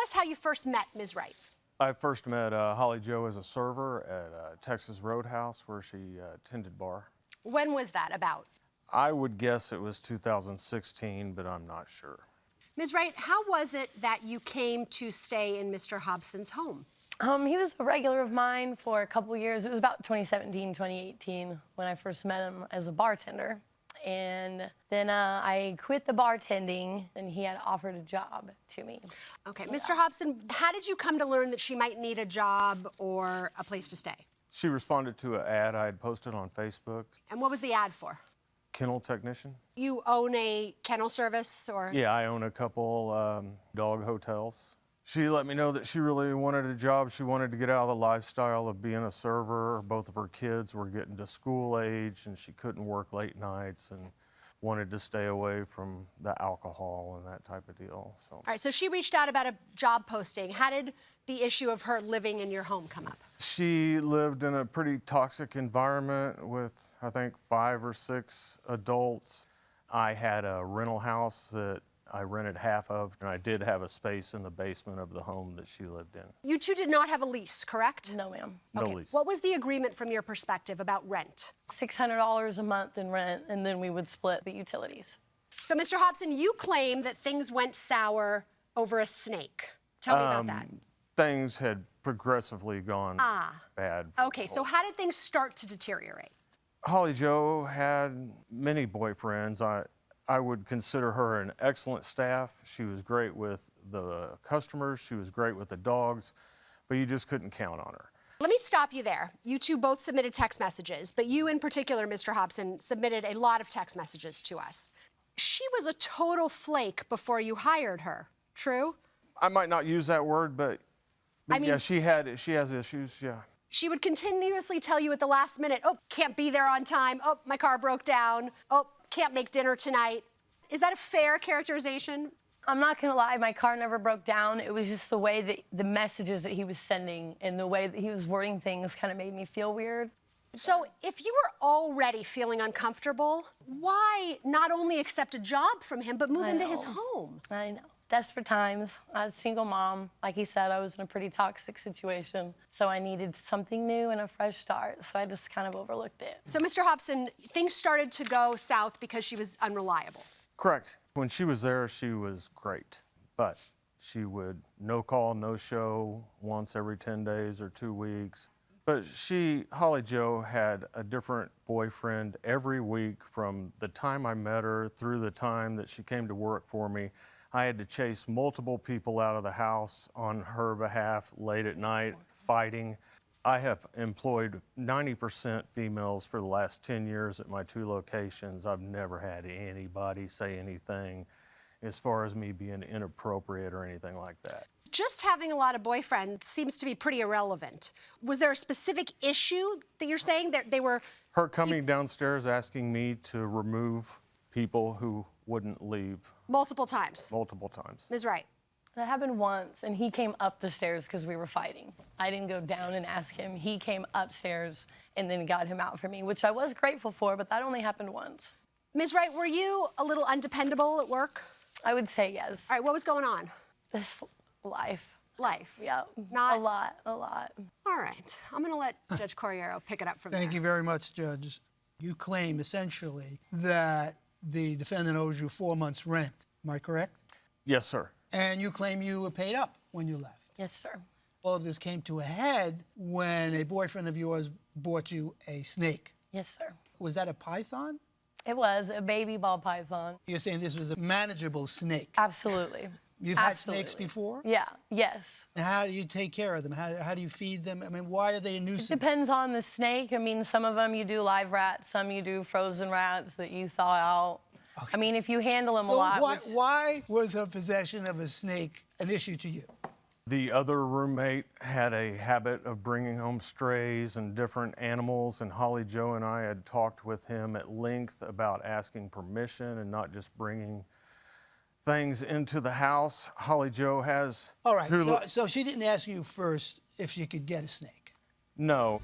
us how you first met Ms. Wright. I first met Holly Jo as a server at Texas Roadhouse, where she tended bar. When was that about? I would guess it was 2016, but I'm not sure. Ms. Wright, how was it that you came to stay in Mr. Hobson's home? He was a regular of mine for a couple years. It was about 2017, 2018 when I first met him as a bartender. And then I quit the bartending, and he had offered a job to me. Okay, Mr. Hobson, how did you come to learn that she might need a job or a place to stay? She responded to an ad I had posted on Facebook. And what was the ad for? Kennel technician. You own a kennel service, or? Yeah, I own a couple dog hotels. She let me know that she really wanted a job. She wanted to get out of the lifestyle of being a server. Both of her kids were getting to school age, and she couldn't work late nights and wanted to stay away from the alcohol and that type of deal. So. All right, so she reached out about a job posting. How did the issue of her living in your home come up? She lived in a pretty toxic environment with, I think, 5 or 6 adults. I had a rental house that I rented half of, and I did have a space in the basement of the home that she lived in. You two did not have a lease, correct? No, ma'am. No Okay. lease. What was the agreement from your perspective about rent? $600 a month in rent, and then we would split the utilities. So, Mr. Hobson, you claim that things went sour over a snake. Tell me about that. Things had progressively gone bad. Okay, so how did things start to deteriorate? Holly Jo had many boyfriends. I would consider her an excellent staff. She was great with the customers. She was great with the dogs, but you just couldn't count on her. Let me stop you there. You two both submitted text messages, but you in particular, Mr. Hobson, submitted a lot of text messages to us. She was a total flake before you hired her, true? I might not use that word, but I mean, yeah, she has issues, yeah. She would continuously tell you at the last minute, oh, can't be there on time. Oh, my car broke down. Oh, can't make dinner tonight. Is that a fair characterization? I'm not gonna lie, my car never broke down. It was just the way that the messages that he was sending and the way that he was wording things kind of made me feel weird. So if you were already feeling uncomfortable, why not only accept a job from him, but move into his home? I know. Desperate times. I was a single mom. Like he said, I was in a pretty toxic situation. So I needed something new and a fresh start. So I just kind of overlooked it. So, Mr. Hobson, things started to go south because she was unreliable. Correct. When she was there, she was great, but she would no call, no show once every 10 days or 2 weeks. But Holly Jo, had a different boyfriend every week from the time I met her through the time that she came to work for me. I had to chase multiple people out of the house on her behalf late at night, fighting. I have employed 90% females for the last 10 years at my 2 locations. I've never had anybody say anything as far as me being inappropriate or anything like that. Just having a lot of boyfriends seems to be pretty irrelevant. Was there a specific issue that you're saying that they were... Her coming downstairs asking me to remove people who wouldn't leave. Multiple times? Multiple times. Ms. Wright? That happened once, and he came up the stairs because we were fighting. I didn't go down and ask him. He came upstairs and then got him out for me, which I was grateful for, but that only happened once. Ms. Wright, were you a little undependable at work? I would say yes. All right, what was going on? This life. Life? Yeah, Not... a lot. All right, I'm gonna let Judge Corriero pick it up from there. Thank you very much, Judge. You claim essentially that the defendant owes you 4 months' rent. Am I correct? Yes, sir. And you claim you were paid up when you left. Yes, sir. All of this came to a head when a boyfriend of yours bought you a snake. Yes, sir. Was that a python? It was a baby ball python. You're saying this was a manageable snake? Absolutely. You've had snakes before? Yeah, yes. And how do you take care of them? How do you feed them? I mean, why are they a nuisance? It depends on the snake. I mean, some of them you do live rats, some you do frozen rats that you thaw out. Okay. I mean, if you handle them a lot. Why was her possession of a snake an issue to you? The other roommate had a habit of bringing home strays and different animals, and Holly Jo and I had talked with him at length about asking permission and not just bringing things into the house. Holly Jo has... All right, so she didn't ask you first if she could get a snake? No.